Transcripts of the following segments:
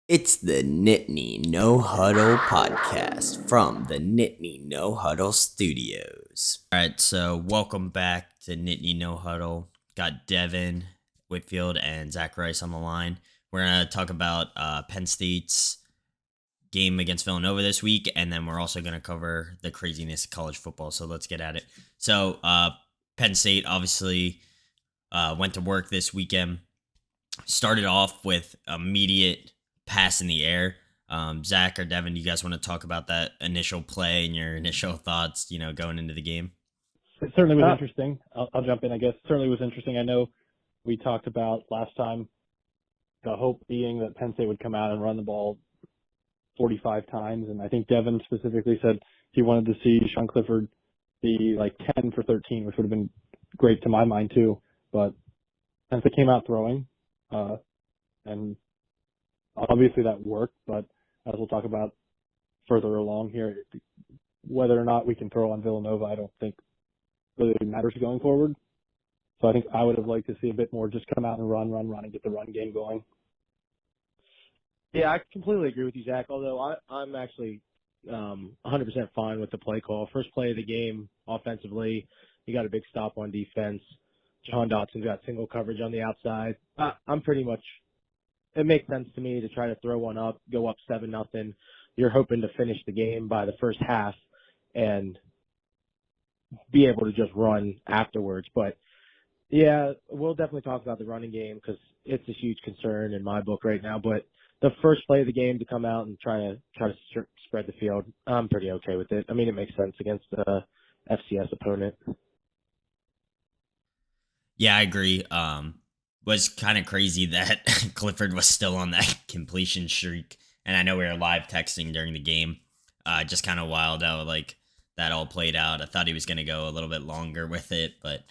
It's the Nittany No Huddle podcast from the Nittany No Huddle studios. All right, so welcome back to Nittany No Huddle. Got Devin Whitfield and Zach Rice on the line. We're going to talk about Penn State's game against Villanova this week, and then we're also going to cover the craziness of college football. So let's get at it. So Penn State obviously went to work this weekend. Started off with immediate pass in the air. Zach or Devin, do you guys want to talk about that initial play and your initial thoughts, going into the game? It certainly was interesting. I'll jump in, I guess. It certainly was interesting. I know we talked about last time the hope being that Penn State would come out and run the ball 45 times, and I think Devin specifically said he wanted to see Sean Clifford be like 10 for 13, which would have been great to my mind too. But Penn State came out throwing, and obviously that worked, but as we'll talk about further along here, whether or not we can throw on Villanova, I don't think really matters going forward. So I think I would have liked to see a bit more just come out and run and get the run game going. Yeah, I completely agree with you, Zach, although I'm actually 100% fine with the play call. First play of the game offensively, you got a big stop on defense. Jahan Dotson got single coverage on the outside. I'm pretty much – it makes sense to me to try to throw one up, go up 7-0. You're hoping to finish the game by the first half and be able to just run afterwards. But, yeah, we'll definitely talk about the running game because it's a huge concern in my book right now. But the first play of the game to come out and try to spread the field, I'm pretty okay with it. I mean, it makes sense against a FCS opponent. Yeah, I agree. Was kind of crazy that Clifford was still on that completion streak. And I know we were live texting during the game. Just kind of wild how like that all played out. I thought he was going to go a little bit longer with it, but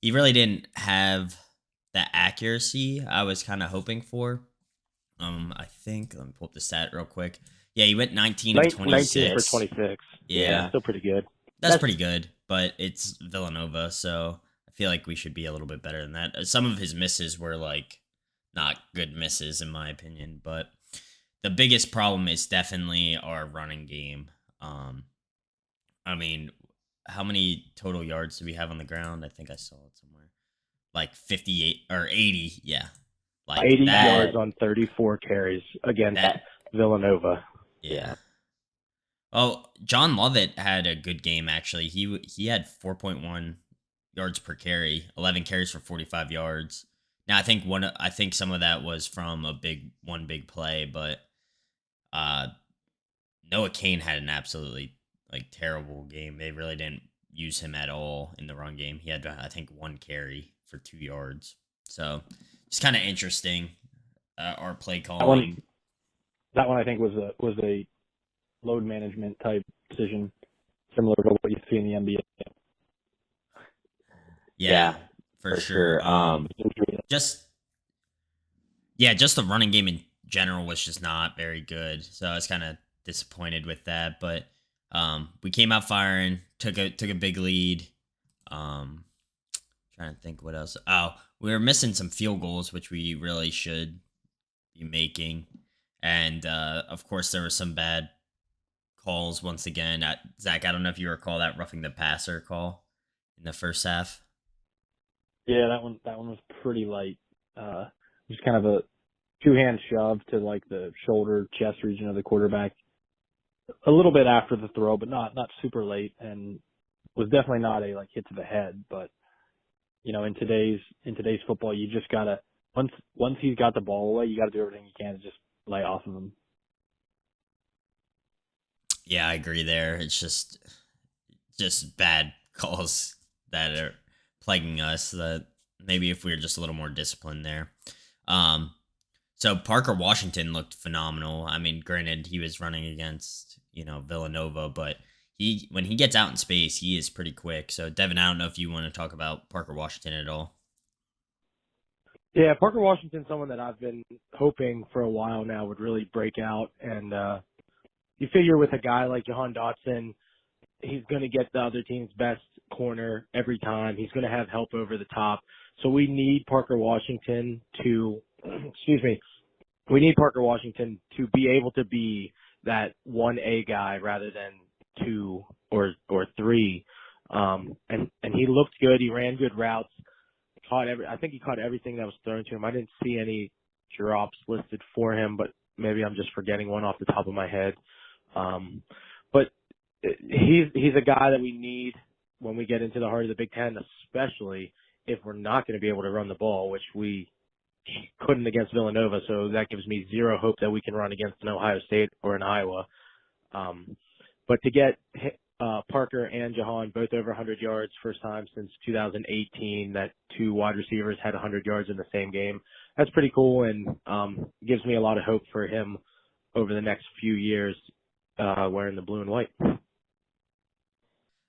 he really didn't have the accuracy I was kind of hoping for. I think, let me pull up the stat real quick. Yeah, he went 19 of 26. 19 for 26. Yeah. Still pretty good. That's pretty good, but it's Villanova, so I feel like we should be a little bit better than that. Some of his misses were like not good misses in my opinion, but the biggest problem is definitely our running game. I mean, how many total yards do we have on the ground? I think I saw it somewhere. Like 58 or 80, yeah. Like 80 that, yards on 34 carries against Villanova. Yeah. Oh, John Lovett had a good game actually. He had 4.1 yards per carry, 11 carries for 45 yards. Now I think some of that was from one big play, but Noah Cain had an absolutely like terrible game. They really didn't use him at all in the run game. He had I think one carry for 2 yards. So it's kind of interesting. Our play calling. That one I think was a load management type decision, similar to what you see in the NBA. Yeah, for sure. Just the running game in general was just not very good. So I was kind of disappointed with that. But we came out firing, took a big lead. Trying to think what else. Oh, we were missing some field goals, which we really should be making. And of course, there were some bad calls once again. Zach, I don't know if you recall that roughing the passer call in the first half. Yeah, that one was pretty light. Just kind of a two-hand shove to like the shoulder, chest region of the quarterback. A little bit after the throw, but not super late, and was definitely not a like hit to the head. But in today's football, you just gotta once he's got the ball away, you gotta do everything you can to just lay off of him. Yeah, I agree there. It's just bad calls that are plaguing us, that maybe if we were just a little more disciplined there. So Parker Washington looked phenomenal. I mean, granted, he was running against, Villanova, but when he gets out in space, he is pretty quick. So Devin, I don't know if you want to talk about Parker Washington at all. Yeah, Parker Washington's someone that I've been hoping for a while now would really break out. And you figure with a guy like Jahan Dotson, he's going to get the other team's best corner every time. He's going to have help over the top. So we need Parker Washington to, we need Parker Washington to be able to be that 1A guy rather than 2 or 3. And he looked good. He ran good routes. I think he caught everything that was thrown to him. I didn't see any drops listed for him, but maybe I'm just forgetting one off the top of my head. But he's a guy that we need when we get into the heart of the Big Ten, especially if we're not going to be able to run the ball, which we couldn't against Villanova. So that gives me zero hope that we can run against an Ohio State or an Iowa. But to get Parker and Jahan both over 100 yards, first time since 2018 that 2 wide receivers had 100 yards in the same game. That's pretty cool, and gives me a lot of hope for him over the next few years wearing the blue and white.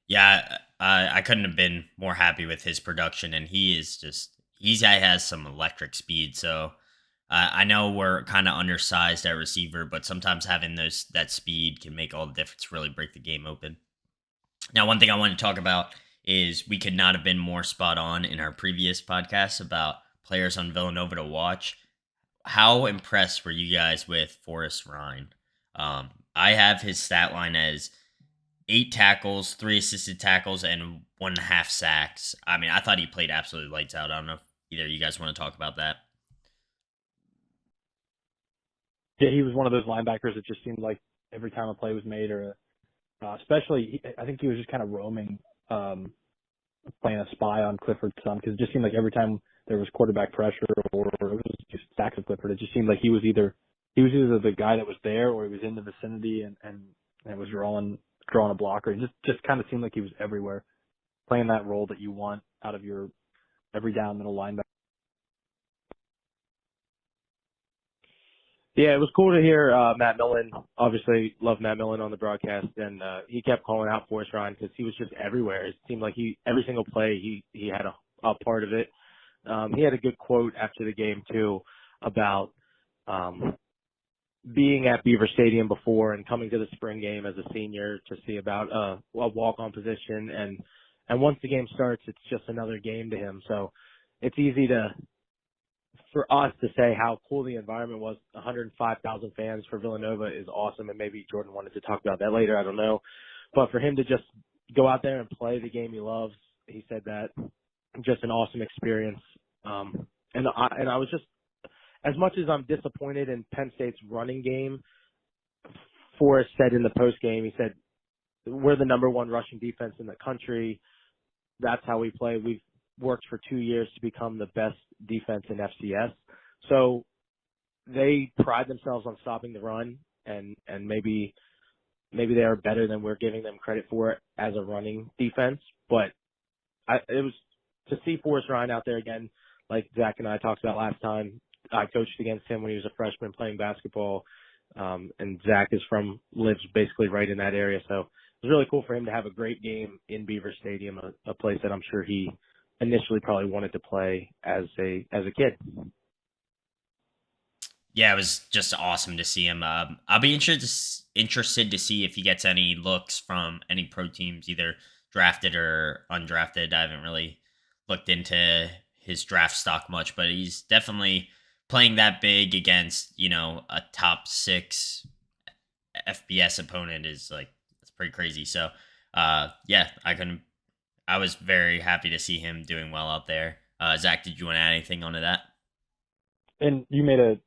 Yeah, I couldn't have been more happy with his production, and he has some electric speed. So I know we're kind of undersized at receiver, but sometimes having that speed can make all the difference, really break the game open. Now, one thing I want to talk about is we could not have been more spot on in our previous podcast about players on Villanova to watch. How impressed were you guys with Forrest Rhine? I have his stat line as 8 tackles, 3 assisted tackles, and 1.5 sacks. I mean, I thought he played absolutely lights out. I don't know if either of you guys want to talk about that. Yeah, he was one of those linebackers that just seemed like every time a play was made, or especially, I think he was just kind of roaming, playing a spy on Clifford's son, because it just seemed like every time there was quarterback pressure or it was just sacks of Clifford, it just seemed like he was either the guy that was there or he was in the vicinity and was drawing a blocker. It just kind of seemed like he was everywhere, playing that role that you want out of your every down middle linebacker. Yeah, it was cool to hear Matt Millen. Obviously, love Matt Millen on the broadcast, and he kept calling out Forrest Rhine because he was just everywhere. It seemed like every single play he had a part of it. He had a good quote after the game too about being at Beaver Stadium before and coming to the spring game as a senior to see about a walk-on position, and once the game starts, it's just another game to him. So it's easy for us to say how cool the environment was. 105,000 fans for Villanova is awesome, and maybe Jordan wanted to talk about that later, I don't know. But for him to just go out there and play the game he loves, he said that, just an awesome experience. And I was just, as much as I'm disappointed in Penn State's running game, Forrest said in the postgame, he said, we're the number 1 rushing defense in the country. That's how we play. We've worked for 2 years to become the best defense in FCS. So they pride themselves on stopping the run, and maybe they are better than we're giving them credit for as a running defense. But it was to see Forrest Rhine out there again, like Zach and I talked about last time. I coached against him when he was a freshman playing basketball, and Zach lives basically right in that area. So it was really cool for him to have a great game in Beaver Stadium, a place that I'm sure he initially probably wanted to play as a kid. Yeah, it was just awesome to see him. I'll be interested to see if he gets any looks from any pro teams, either drafted or undrafted. I haven't really looked into his draft stock much, but he's definitely playing that big against, a top 6 FBS opponent is it's pretty crazy. So, yeah, I was very happy to see him doing well out there. Zach, did you want to add anything onto that? And you made a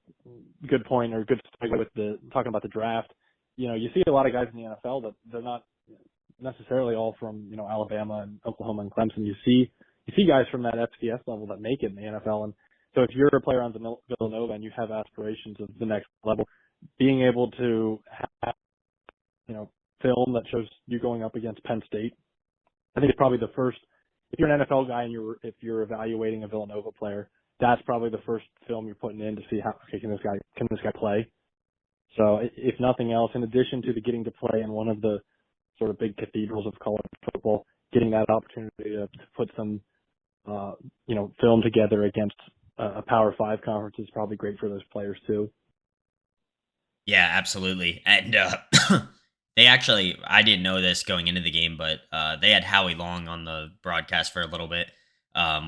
good point, or good segue with talking about the draft. You see a lot of guys in the NFL that they're not necessarily all from, Alabama and Oklahoma and Clemson. You see guys from that FCS level that make it in the NFL. And so if you're a player on Villanova and you have aspirations of the next level, being able to have, film that shows you going up against Penn State, I think it's probably the first. If you're an NFL guy and if you're evaluating a Villanova player, that's probably the first film you're putting in to see how can this guy play. So if nothing else, in addition to getting to play in one of the sort of big cathedrals of college football, getting that opportunity to put some film together against a Power 5 conference is probably great for those players too. Yeah, absolutely. And they actually, I didn't know this going into the game, but they had Howie Long on the broadcast for a little bit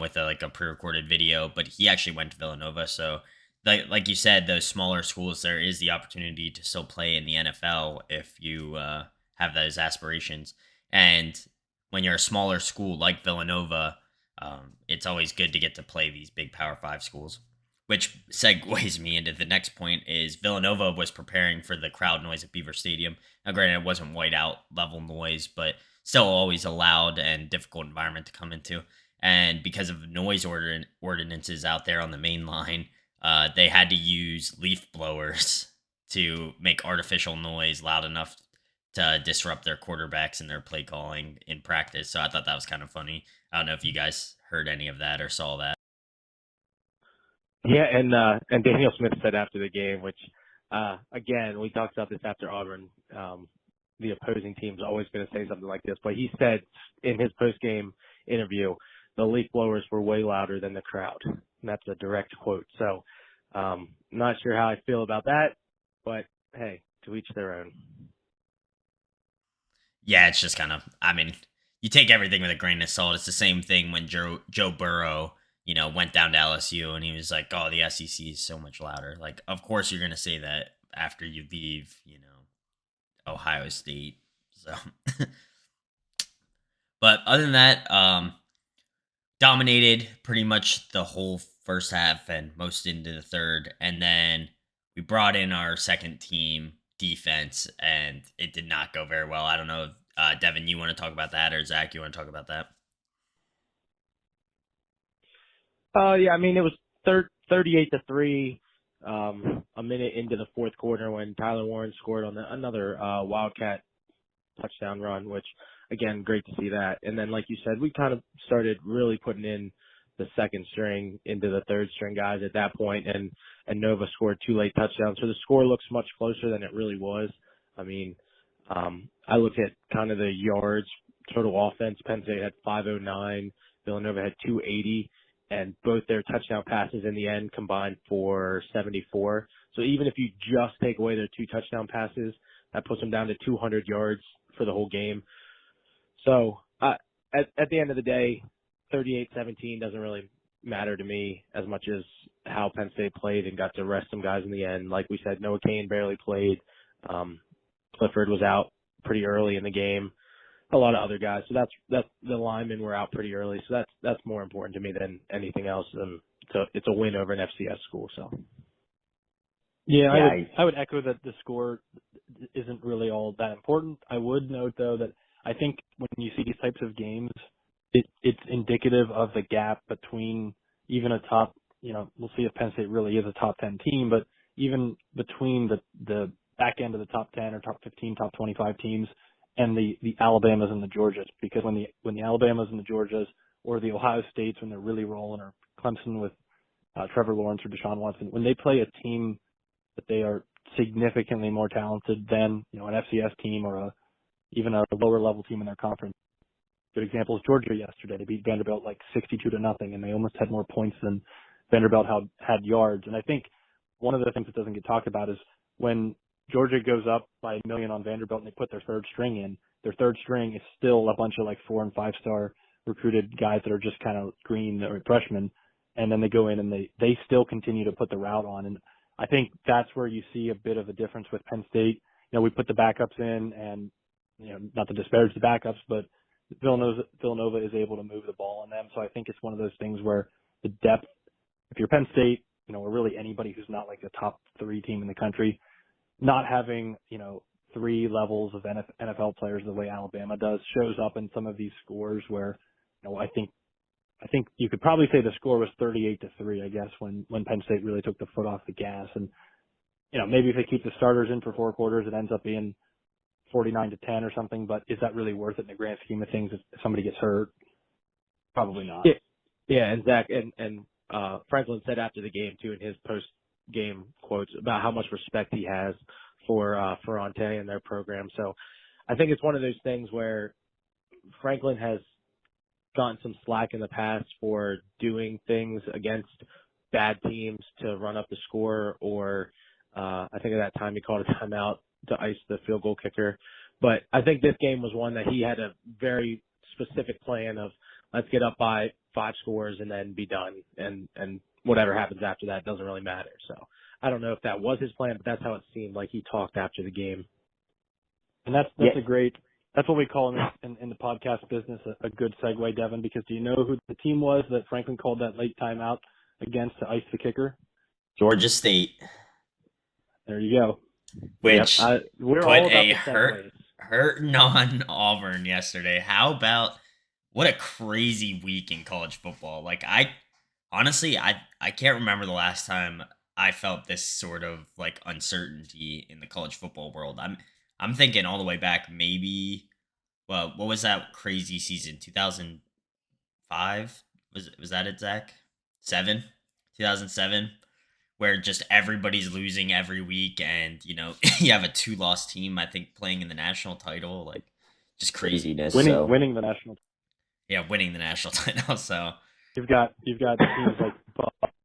with a pre-recorded video, but he actually went to Villanova. So like you said, those smaller schools, there is the opportunity to still play in the NFL if you have those aspirations. And when you're a smaller school like Villanova, it's always good to get to play these big Power Five schools. Which segues me into the next point is Villanova was preparing for the crowd noise at Beaver Stadium. Now, granted, it wasn't whiteout level noise, but still always a loud and difficult environment to come into. And because of noise ordinances out there on the main line, they had to use leaf blowers to make artificial noise loud enough to disrupt their quarterbacks and their play calling in practice. So I thought that was kind of funny. I don't know if you guys heard any of that or saw that. Yeah, and Daniel Smith said after the game, which again, we talked about this after Auburn. The opposing team's always going to say something like this, but he said in his post-game interview, the leaf blowers were way louder than the crowd. And that's a direct quote. So, not sure how I feel about that, but hey, to each their own. Yeah, it's just kind of, I mean, you take everything with a grain of salt. It's the same thing when Joe Burrow, went down to LSU and he was like, oh, the SEC is so much louder. Like, of course you're going to say that after you leave, Ohio State. So, but other than that, dominated pretty much the whole first half and most into the third. And then we brought in our second team defense and it did not go very well. I don't know if, Devin, you want to talk about that, or Zach, you want to talk about that? Yeah, I mean, it was 38-3, a minute into the fourth quarter when Tyler Warren scored on another Wildcat touchdown run, which, again, great to see that. And then, like you said, we kind of started really putting in the second string into the third string guys at that point, and Nova scored 2 late touchdowns. So the score looks much closer than it really was. I mean, I look at kind of the yards, total offense. Penn State had 509, Villanova had 280. And both their touchdown passes in the end combined for 74. So even if you just take away their 2 touchdown passes, that puts them down to 200 yards for the whole game. So at the end of the day, 38-17 doesn't really matter to me as much as how Penn State played and got to rest some guys in the end. Like we said, Noah Cain barely played. Clifford was out pretty early in the game. A lot of other guys. So that's the linemen were out pretty early. So that's more important to me than anything else. And so it's a win over an FCS school. So yeah, I would echo that the score isn't really all that important. I would note though that I think when you see these types of games, it's indicative of the gap between even a top. We'll see if Penn State really is a top 10 team, but even between the back end of the top 10 or top 15, top 25 teams. And the Alabamas and the Georgias, because when the Alabamas and the Georgias, or the Ohio States when they're really rolling, or Clemson with Trevor Lawrence or Deshaun Watson, when they play a team that they are significantly more talented than an FCS team or even a lower level team in their conference. Good example is Georgia yesterday. They beat Vanderbilt like 62-0, and they almost had more points than Vanderbilt had yards. And I think one of the things that doesn't get talked about is when Georgia goes up by 1 million on Vanderbilt and they put their third string in. Their third string is still a bunch of like 4- and 5-star recruited guys that are just kind of green or freshmen. And then they go in and they still continue to put the route on. And I think that's where you see a bit of a difference with Penn State. We put the backups in and, not to disparage the backups, but Villanova is able to move the ball on them. So I think it's one of those things where the depth, if you're Penn State, or really anybody who's not like a top 3 team in the country, not having, 3 levels of NFL players the way Alabama does shows up in some of these scores where, I think you could probably say the score was 38-3, I guess, when Penn State really took the foot off the gas. And, maybe if they keep the starters in for 4 quarters, it ends up being 49-10 or something. But is that really worth it in the grand scheme of things if somebody gets hurt? Probably not. Yeah, and Zach and Franklin said after the game too in his post-game quotes about how much respect he has for Ante and their program. So I think it's one of those things where Franklin has gotten some slack in the past for doing things against bad teams to run up the score, or I think at that time he called a timeout to ice the field goal kicker. But I think this game was one that he had a very specific plan of let's get up by 5 scores and then be done. And whatever happens after that doesn't really matter. So I don't know if that was his plan, but that's how it seemed like he talked after the game. And that's that's what we call in the podcast business a good segue, Devin, because do you know who the team was that Franklin called that late timeout against to ice the kicker? Georgia State. There you go. Which we're put all about a the segues. hurting on Auburn yesterday. How about what a crazy week in college football? Like I can't remember the last time I felt this sort of like uncertainty in the college football world. I'm thinking all the way back maybe what was that crazy season? 2005? Was that it, Zach? 2007? Where just everybody's losing every week and, you have a 2-loss team, I think, playing in the national title, like just craziness. Winning the national title. Yeah, winning the national title. So You've got teams like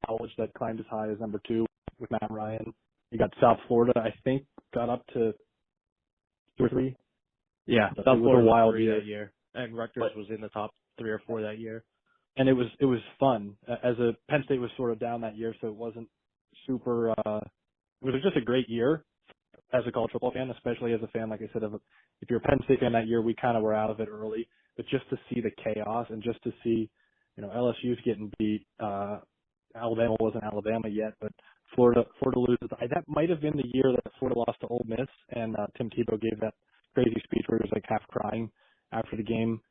College that climbed as high as number 2 with Matt Ryan. You got South Florida, I think, got up to 2 or 3. Yeah, South Florida was a wild 3 year. that year, and Rutgers was in the top 3 or 4 that year. And it was fun. As a Penn State was sort of down that year, so it wasn't super. It was just a great year as a college football fan, especially as a fan, like I said, if you're a Penn State fan that year, we kind of were out of it early. But just to see the chaos and just to see, LSU's getting beat. Alabama wasn't Alabama yet, but Florida loses. That might have been the year that Florida lost to Ole Miss, and Tim Tebow gave that crazy speech where he was like half crying after the game.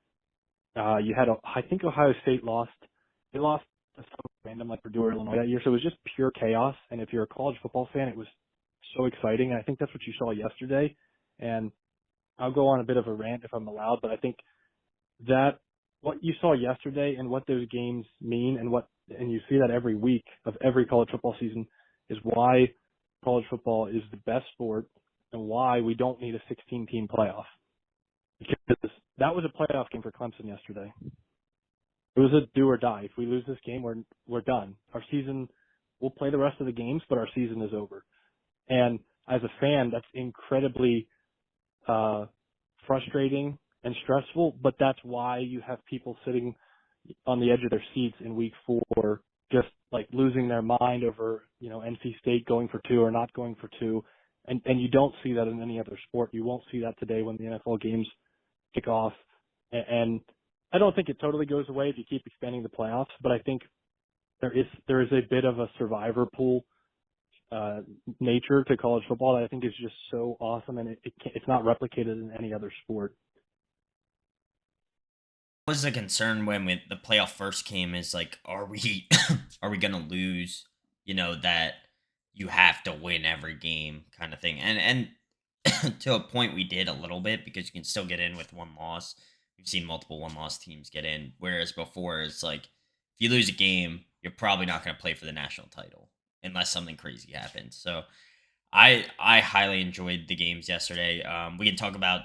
You had, I think Ohio State lost. They lost to some random like Purdue or Illinois that year, so it was just pure chaos. And if you're a college football fan, it was so exciting. And I think that's what you saw yesterday. And I'll go on a bit of a rant if I'm allowed, but I think that what you saw yesterday and what those games mean and you see that every week of every college football season is why college football is the best sport and why we don't need a 16-team playoff. Because that was a playoff game for Clemson yesterday. It was a do or die. If we lose this game, we're done. Our season, we'll play the rest of the games, but our season is over. And as a fan, that's incredibly frustrating and stressful, but that's why you have people sitting on the edge of their seats in week 4, just like losing their mind over, NC State going for 2 or not going for 2. And you don't see that in any other sport. You won't see that today when the NFL games kick off. And I don't think it totally goes away if you keep expanding the playoffs, but I think there is a bit of a survivor pool nature to college football that I think is just so awesome, and it's not replicated in any other sport. what was the concern when the playoff first came is like, are we going to lose, that you have to win every game kind of thing. And to a point we did a little bit because you can still get in with 1 loss. We've seen multiple 1-loss teams get in, whereas before it's like if you lose a game, you're probably not going to play for the national title unless something crazy happens. So I highly enjoyed the games yesterday. We can talk about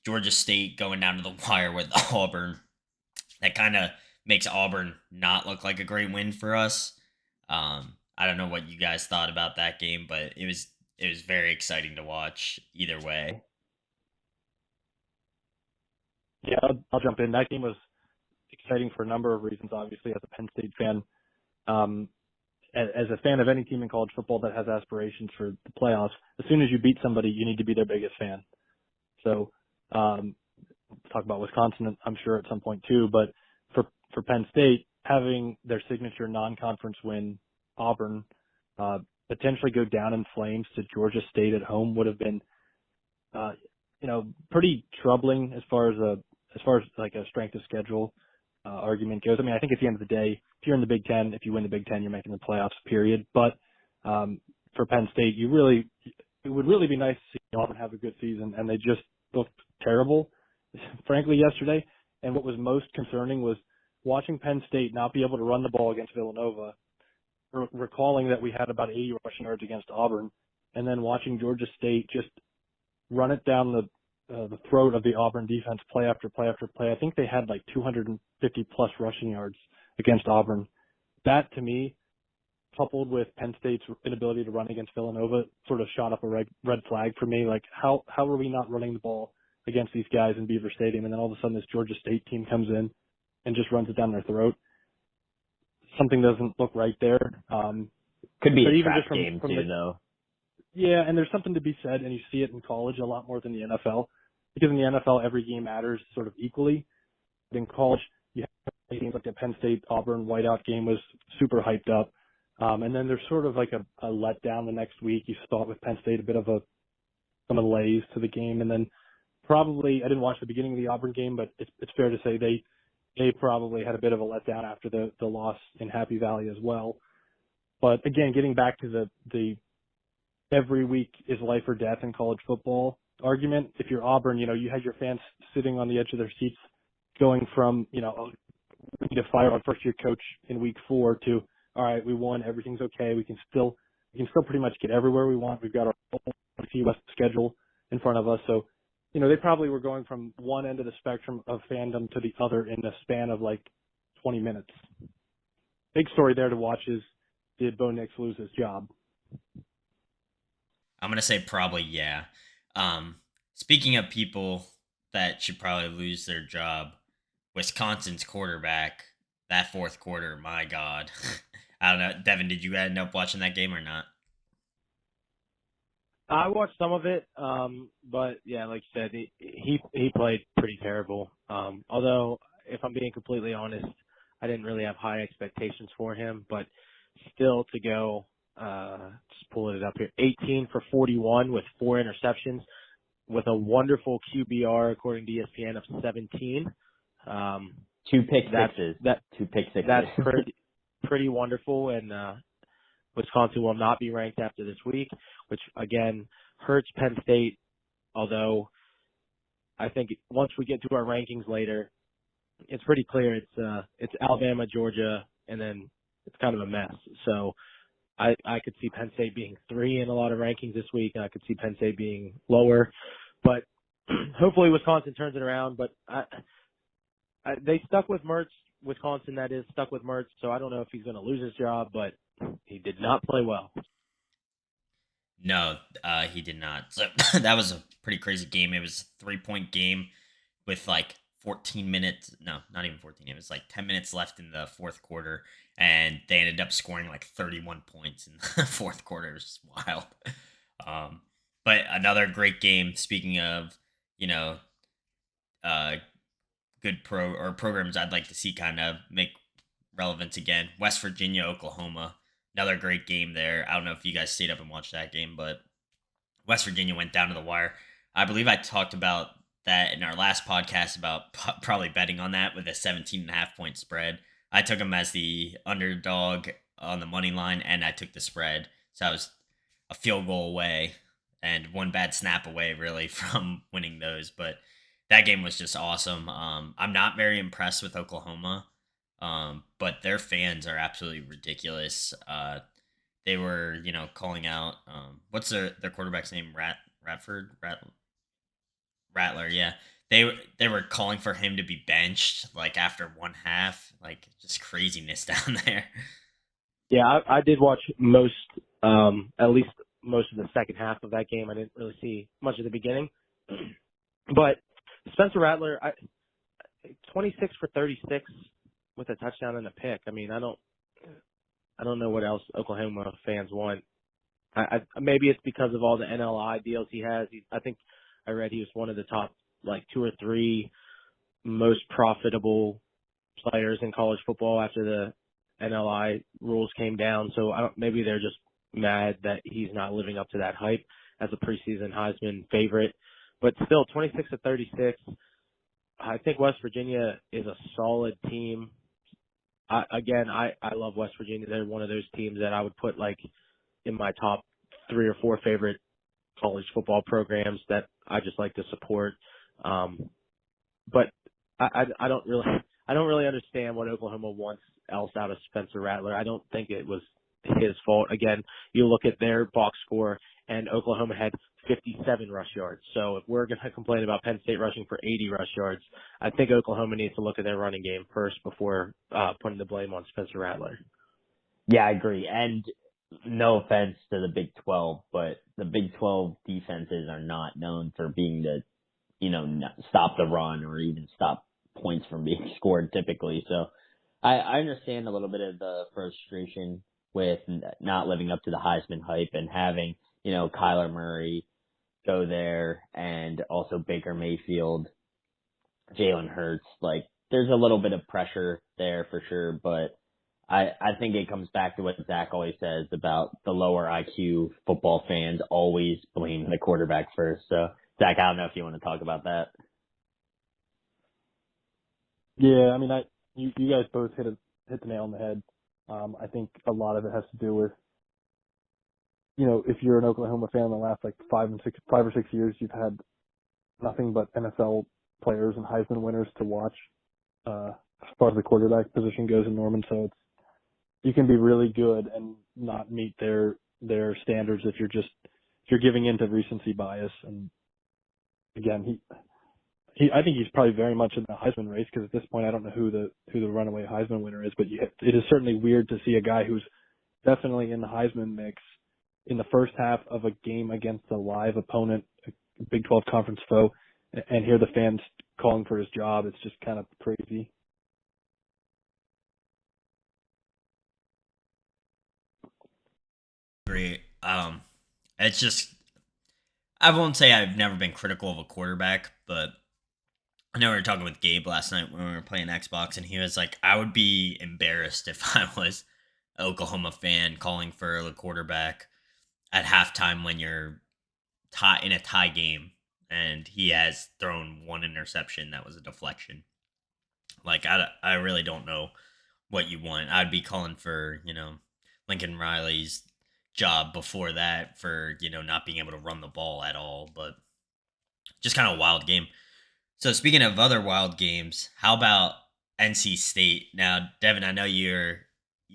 Georgia State going down to the wire with Auburn. That kind of makes Auburn not look like a great win for us. I don't know what you guys thought about that game, but it was very exciting to watch either way. Yeah, I'll jump in. That game was exciting for a number of reasons, obviously, as a Penn State fan. As a fan of any team in college football that has aspirations for the playoffs, as soon as you beat somebody, you need to be their biggest fan. So, talk about Wisconsin, I'm sure, at some point too, but for Penn State, having their signature non-conference win, Auburn, potentially go down in flames to Georgia State at home would have been, pretty troubling as far as like a strength of schedule argument goes. I mean, I think at the end of the day, if you're in the Big Ten, if you win the Big Ten, you're making the playoffs, period. But for Penn State, it would really be nice to see Auburn have a good season, and they just looked terrible, frankly, yesterday. And what was most concerning was watching Penn State not be able to run the ball against Villanova, recalling that we had about 80 rushing yards against Auburn, and then watching Georgia State just run it down the throat of the Auburn defense play after play after play. I think they had like 250 plus rushing yards against Auburn. That, to me, coupled with Penn State's inability to run against Villanova, sort of shot up a red flag for me. Like, how are we not running the ball against these guys in Beaver Stadium? And then all of a sudden this Georgia State team comes in and just runs it down their throat. something doesn't look right there. Could be but a even trap just from game too, though. Yeah, and there's something to be said, and you see it in college a lot more than the NFL, because in the NFL every game matters sort of equally. But in college, you have games like the Penn State Auburn whiteout game was super hyped up, and then there's sort of like a letdown the next week. You saw it with Penn State, a bit of some malaise to the game, and then probably I didn't watch the beginning of the Auburn game, but it's fair to say they probably had a bit of a letdown after the loss in Happy Valley as well. But again, getting back to the every week is life or death in college football argument. If you're Auburn, you had your fans sitting on the edge of their seats going from, we need to fire our first year coach in week 4 to, all right, we won, everything's okay. We can still pretty much get everywhere we want. We've got our whole West schedule in front of us. So, they probably were going from one end of the spectrum of fandom to the other in the span of like 20 minutes. Big story there to watch is, did Bo Nix lose his job? I'm going to say probably yeah. Speaking of people that should probably lose their job, Wisconsin's quarterback, that fourth quarter, my God. I don't know. Devin, did you end up watching that game or not? I watched some of it, but yeah, like you said, he played pretty terrible. Although, if I'm being completely honest, I didn't really have high expectations for him, but still to go, just pulling it up here, 18 for 41 with 4 interceptions, with a wonderful QBR according to ESPN of 17. 2 pick sixes. 2 pick sixes. That's pretty wonderful, and Wisconsin will not be ranked after this week, which again hurts Penn State. Although I think once we get to our rankings later, it's pretty clear it's Alabama, Georgia, and then it's kind of a mess. So I could see Penn State being 3 in a lot of rankings this week, and I could see Penn State being lower. But hopefully Wisconsin turns it around. But they stuck with Mertz. Wisconsin, that is, stuck with Mertz. So I don't know if he's going to lose his job, but he did not play well. No, he did not. So that was a pretty crazy game. It was a 3-point game with like 14 minutes. No, not even 14. It was like 10 minutes left in the fourth quarter, and they ended up scoring like 31 points in the fourth quarter. It was just wild. But another great game. Speaking of, good programs I'd like to see kind of make relevance again. West Virginia, Oklahoma. Another great game there. I don't know if you guys stayed up and watched that game, but West Virginia went down to the wire. I believe I talked about that in our last podcast about probably betting on that with a 17.5-point spread. I took them as the underdog on the money line, and I took the spread. So I was a field goal away and one bad snap away, really, from winning those. But that game was just awesome. I'm not very impressed with Oklahoma, but their fans are absolutely ridiculous. They were, calling out, what's their quarterback's name? Rattler, yeah. They were calling for him to be benched, like, after one half. Like, just craziness down there. Yeah, I did watch at least most of the second half of that game. I didn't really see much of the beginning. But Spencer Rattler, 26 for 36 with a touchdown and a pick. I mean, I don't know what else Oklahoma fans want. Maybe it's because of all the NLI deals he has. I think I read he was one of the top, like, 2 or 3 most profitable players in college football after the NLI rules came down. So maybe they're just mad that he's not living up to that hype as a preseason Heisman favorite. But still, 26 to 36. I think West Virginia is a solid team. I love West Virginia. They're one of those teams that I would put like in my top 3 or 4 favorite college football programs that I just like to support. But I don't really understand what Oklahoma wants else out of Spencer Rattler. I don't think it was his fault. Again, you look at their box score, and Oklahoma had 57 rush yards. So if we're going to complain about Penn State rushing for 80 rush yards, I think Oklahoma needs to look at their running game first before putting the blame on Spencer Rattler. Yeah, I agree. And no offense to the Big 12, but the Big 12 defenses are not known for being the, stop the run or even stop points from being scored typically. So I understand a little bit of the frustration with not living up to the Heisman hype and having, Kyler Murray go there and also Baker Mayfield, Jalen Hurts. Like, there's a little bit of pressure there for sure, but I think it comes back to what Zach always says about the lower IQ football fans always blame the quarterback first. So, Zach, I don't know if you want to talk about that. Yeah, I mean, you guys both hit the nail on the head. I think a lot of it has to do with, if you're an Oklahoma fan in the last like 5 or 6 years, you've had nothing but NFL players and Heisman winners to watch as far as the quarterback position goes in Norman. So you can be really good and not meet their standards if you're giving in to recency bias. And again, I think he's probably very much in the Heisman race, because at this point I don't know who the runaway Heisman winner is, but it is certainly weird to see a guy who's definitely in the Heisman mix in the first half of a game against a live opponent, a Big 12 conference foe, and hear the fans calling for his job. It's just kind of crazy. Agree. It's just, I won't say I've never been critical of a quarterback, but I know we were talking with Gabe last night when we were playing Xbox, and he was like, I would be embarrassed if I was an Oklahoma fan calling for the quarterback at halftime when you're in a tie game and he has thrown one interception that was a deflection. Like, I really don't know what you want. I'd be calling for, Lincoln Riley's job before that for, not being able to run the ball at all, but just kind of a wild game. So speaking of other wild games, how about NC State? Now, Devin, I know you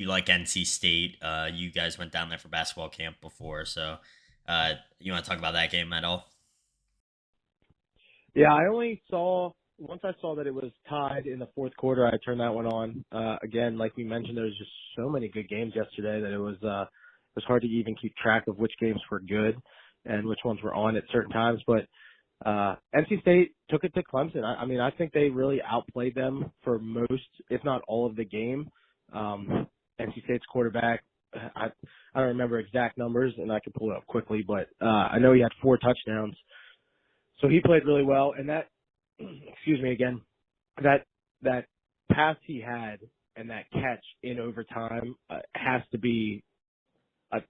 like NC State. You guys went down there for basketball camp before, so you want to talk about that game at all? Yeah, once I saw that it was tied in the fourth quarter, I turned that one on. Again, like we mentioned, there was just so many good games yesterday that it was hard to even keep track of which games were good and which ones were on at certain times. But NC State took it to Clemson. I mean, I think they really outplayed them for most, if not all, of the game. NC State's quarterback, I don't remember exact numbers, and I can pull it up quickly, but I know he had 4 touchdowns. So he played really well, and that, excuse me again, that pass he had and that catch in overtime has to be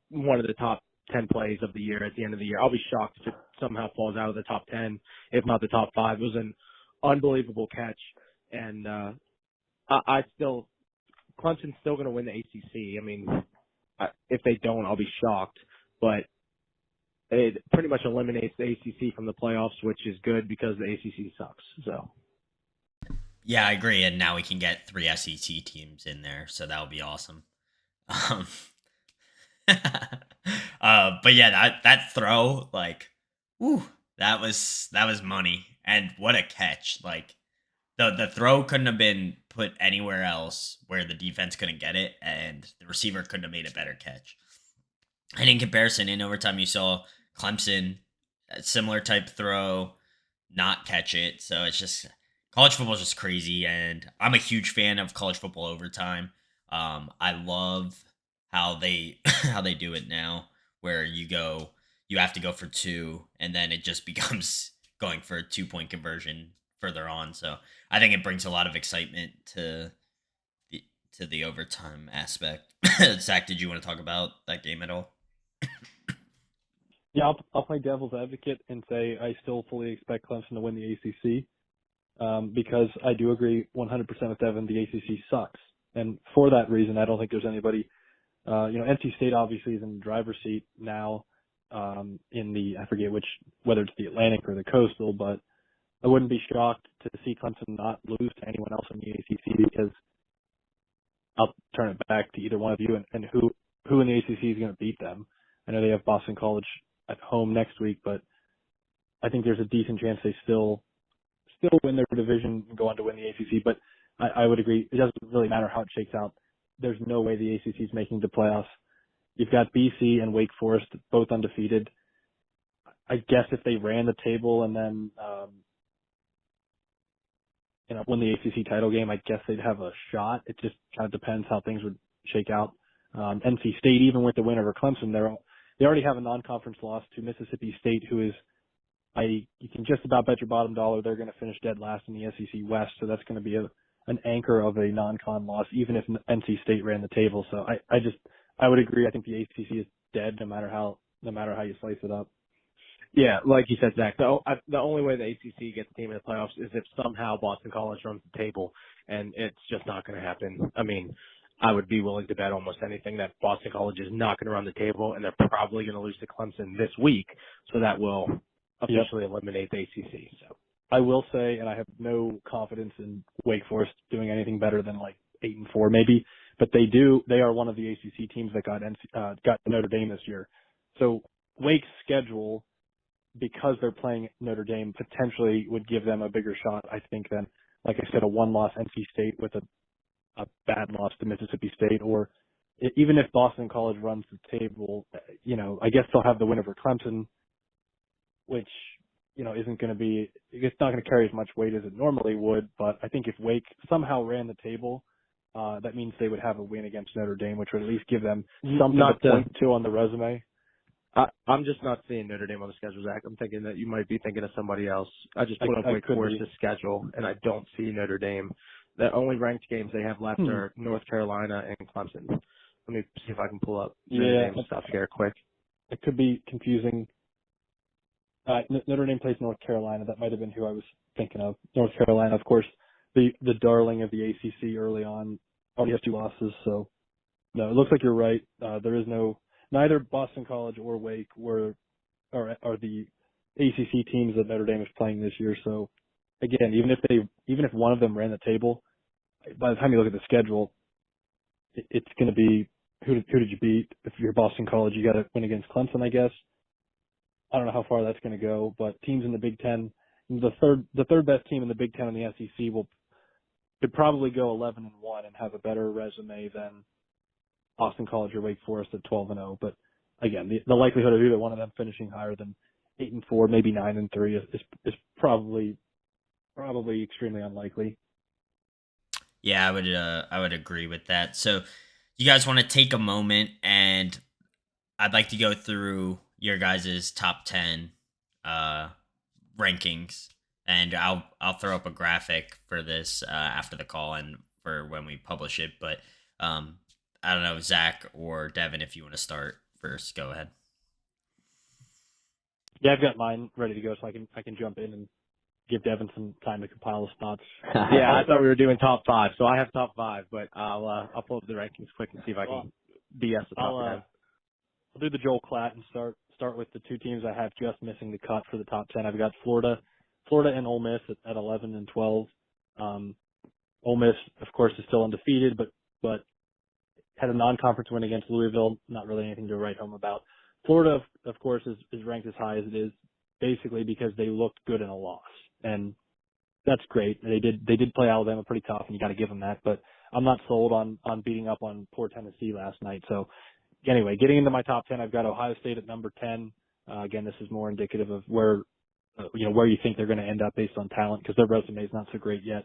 one of the top 10 plays of the year at the end of the year. I'll be shocked if it somehow falls out of the top 10, if not the top 5. It was an unbelievable catch, and Clemson's still going to win the ACC. I mean, if they don't, I'll be shocked, but it pretty much eliminates the ACC from the playoffs, which is good because the ACC sucks. So, yeah, I agree. And now we can get 3 SEC teams in there, so that would be awesome. But yeah, that throw, like, whew, that was money, and what a catch! Like, the throw couldn't have been put anywhere else where the defense couldn't get it, and the receiver couldn't have made a better catch. And in comparison, in overtime, you saw Clemson, a similar type throw, not catch it. So it's just, college football is just crazy, and I'm a huge fan of college football overtime. I love how they do it now, where you have to go for 2, and then it just becomes going for a 2-point conversion further on. So I think it brings a lot of excitement to the overtime aspect. Zach, did you want to talk about that game at all? Yeah, I'll play devil's advocate and say I still fully expect Clemson to win the ACC, because I do agree 100% with Devin. The ACC sucks, and for that reason, I don't think there's anybody. NC State obviously is in the driver's seat now, I forget whether it's the Atlantic or the Coastal, but I wouldn't be shocked to see Clemson not lose to anyone else in the ACC, because I'll turn it back to either one of you, and who in the ACC is going to beat them. I know they have Boston College at home next week, but I think there's a decent chance they still win their division and go on to win the ACC. But I would agree, it doesn't really matter how it shakes out. There's no way the ACC is making the playoffs. You've got BC and Wake Forest both undefeated. I guess if they ran the table and then win the ACC title game, I guess they'd have a shot. It just kind of depends how things would shake out. NC State, even with the win over Clemson, they already have a non-conference loss to Mississippi State, who is, you can just about bet your bottom dollar they're going to finish dead last in the SEC West. So that's going to be an anchor of a non-con loss, even if NC State ran the table. So I would agree. I think the ACC is dead no matter how you slice it up. Yeah, like you said, Zach, the only way the ACC gets a team in the playoffs is if somehow Boston College runs the table, and it's just not going to happen. I mean, I would be willing to bet almost anything that Boston College is not going to run the table, and they're probably going to lose to Clemson this week, so that will officially eliminate the ACC. So I will say, and I have no confidence in Wake Forest doing anything better than like 8-4 maybe, but they are one of the ACC teams that got Notre Dame this year. So Wake's schedule, because they're playing Notre Dame, potentially would give them a bigger shot, I think, than, like I said, a one-loss NC State with a bad loss to Mississippi State, or even if Boston College runs the table, I guess they'll have the win over Clemson, which, isn't going to be, it's not going to carry as much weight as it normally would, but I think if Wake somehow ran the table, that means they would have a win against Notre Dame, which would at least give them something to point to on the resume. I'm just not seeing Notre Dame on the schedule, Zach. I'm thinking that you might be thinking of somebody else. I just put up Wake Forest's schedule, and I don't see Notre Dame. The only ranked games they have left are North Carolina and Clemson. Let me see if I can pull up Notre Dame stuff here quick. It could be confusing. Notre Dame plays North Carolina. That might have been who I was thinking of. North Carolina, of course, the darling of the ACC early on, already has 2 losses. So, no, it looks like you're right. There is neither Boston College or Wake are the ACC teams that Notre Dame is playing this year. So, again, even if one of them ran the table, by the time you look at the schedule, it's going to be who did you beat? If you're Boston College, you got to win against Clemson, I guess. I don't know how far that's going to go, but teams in the Big Ten, the third best team in the Big Ten in the SEC could probably go 11-1 and have a better resume than Boston College or Wake Forest at 12-0. But again, the likelihood of either one of them finishing higher than 8-4, maybe 9-3 is probably extremely unlikely. Yeah, I would agree with that. So you guys want to take a moment, and I'd like to go through your guys' top 10 rankings, and I'll throw up a graphic for this after the call and for when we publish it. But I don't know, Zach or Devin, if you want to start first, go ahead. Yeah, I've got mine ready to go, so I can jump in and give Devin some time to compile his thoughts. Yeah, I thought we were doing top 5, so I have top 5, but I'll pull up the rankings quick and see if I can BS the top 10. I'll do the Joel Klatt and start with the 2 teams I have just missing the cut for the top 10. I've got Florida and Ole Miss at 11 and 12. Ole Miss, of course, is still undefeated, but had a non-conference win against Louisville. Not really anything to write home about. Florida, of course, is ranked as high as it is, basically because they looked good in a loss, and that's great. They did play Alabama pretty tough, and you got to give them that. But I'm not sold on beating up on poor Tennessee last night. So anyway, getting into my top 10, I've got Ohio State at number 10. Again, this is more indicative of where you think they're going to end up based on talent, because their resume is not so great yet.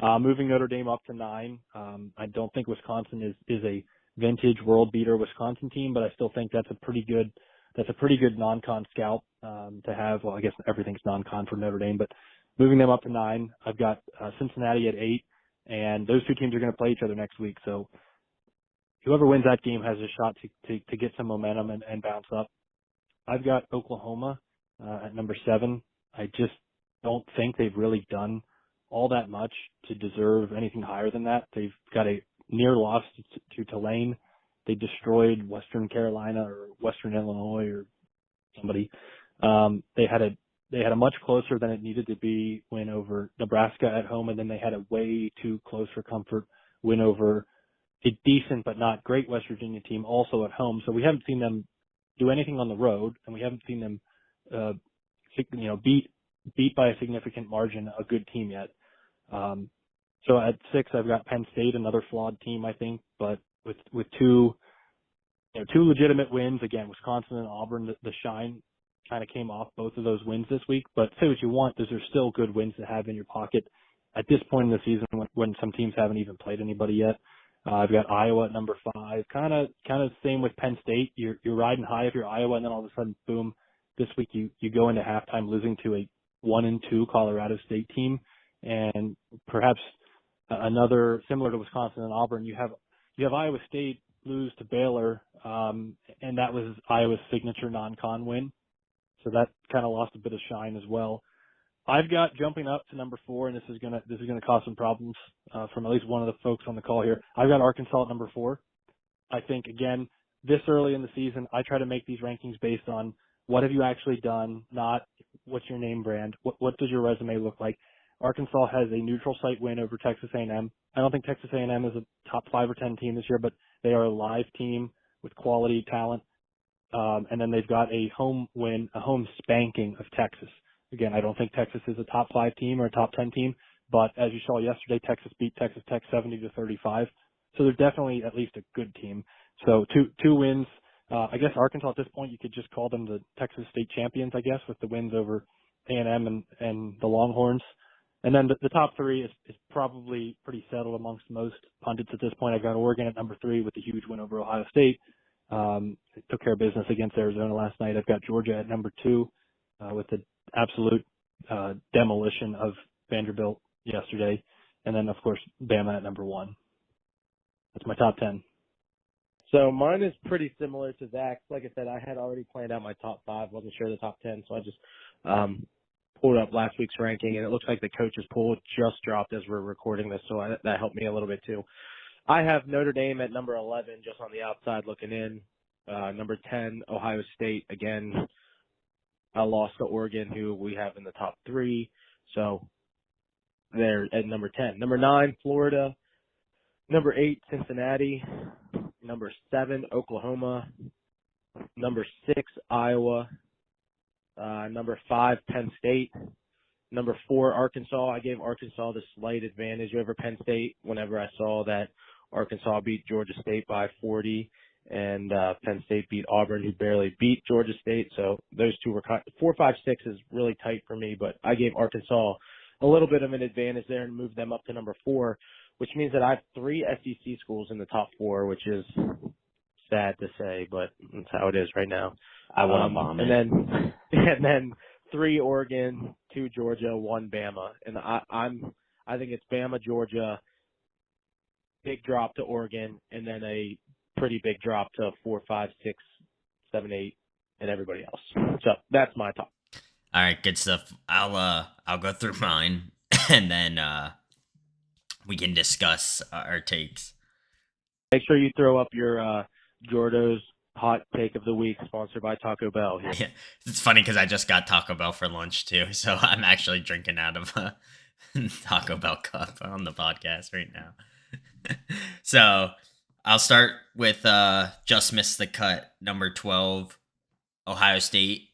Moving Notre Dame up to 9. I don't think Wisconsin is a vintage world beater Wisconsin team, but I still think that's a pretty good non-con scalp to have. Well, I guess everything's non-con for Notre Dame, but moving them up to 9, I've got Cincinnati at 8, and those 2 teams are going to play each other next week. So whoever wins that game has a shot to get some momentum and bounce up. I've got Oklahoma at number 7. I just don't think they've really done all that much to deserve anything higher than that. They've got a near loss to Tulane. They destroyed Western Carolina or Western Illinois or somebody. They had a much closer than it needed to be win over Nebraska at home, and then they had a way too close for comfort win over a decent but not great West Virginia team also at home. So we haven't seen them do anything on the road, and we haven't seen them beat by a significant margin a good team yet. So at 6, I've got Penn State, another flawed team, I think, but with 2 legitimate wins. Again, Wisconsin and Auburn, the shine kind of came off both of those wins this week. But say what you want, those are still good wins to have in your pocket. at this point in the season when some teams haven't even played anybody yet. I've got Iowa at number 5. Kind of same with Penn State. You're riding high if you're Iowa, and then all of a sudden, boom, this week you go into halftime losing to a 1-2 Colorado State team, and perhaps another similar to Wisconsin and Auburn. You have Iowa State lose to Baylor, and that was Iowa's signature non-con win, so that kind of lost a bit of shine as well. I've got jumping up to number 4, and this is gonna cause some problems from at least one of the folks on the call here. I've got Arkansas at number 4. I think again this early in the season, I try to make these rankings based on what have you actually done, not what's your name brand. What does your resume look like? Arkansas has a neutral site win over Texas A&M. I don't think Texas A&M is a top 5 or 10 team this year, but they are a live team with quality talent. And then they've got a home win, a home spanking of Texas. Again, I don't think Texas is a top 5 team or a top 10 team, but as you saw yesterday, Texas beat Texas Tech 70-35. So they're definitely at least a good team. So two wins. I guess Arkansas at this point, you could just call them the Texas State champions, I guess, with the wins over A&M and the Longhorns. And then the top 3 is probably pretty settled amongst most pundits at this point. I've got Oregon at number 3 with a huge win over Ohio State. Took care of business against Arizona last night. I've got Georgia at number 2 with the absolute demolition of Vanderbilt yesterday. And then, of course, Bama at number 1. That's my top 10. So mine is pretty similar to Zach's. Like I said, I had already planned out my top 5. Wasn't sure the top 10, so I just pulled up last week's ranking, and it looks like the coaches poll just dropped as we're recording this, so that helped me a little bit too. I have Notre Dame at number 11, just on the outside looking in. Number 10, Ohio State, again, a loss to Oregon, who we have in the top 3. So they're at number 10. Number 9, Florida. Number 8, Cincinnati. Number 7, Oklahoma. Number 6, Iowa. Number 5, Penn State. Number 4, Arkansas. I gave Arkansas the slight advantage over Penn State whenever I saw that Arkansas beat Georgia State by 40 and Penn State beat Auburn, who barely beat Georgia State. So those two were 4, 5, 6 is really tight for me, but I gave Arkansas a little bit of an advantage there and moved them up to number 4, which means that I have 3 SEC schools in the top 4, which is sad to say, but that's how it is right now. I want to bomb it. And then 3 Oregon, 2 Georgia, 1 Bama, and I think it's Bama, Georgia, big drop to Oregon, and then a pretty big drop to 4, 5, 6, 7, 8, and everybody else. So that's my top. All right, good stuff. I'll go through mine, and then we can discuss our takes. Make sure you throw up your Jordo's hot take of the week, sponsored by Taco Bell. Here. Yeah, it's funny because I just got Taco Bell for lunch too, so I'm actually drinking out of a Taco Bell cup on the podcast right now. So I'll start with just missed the cut, number 12, Ohio State.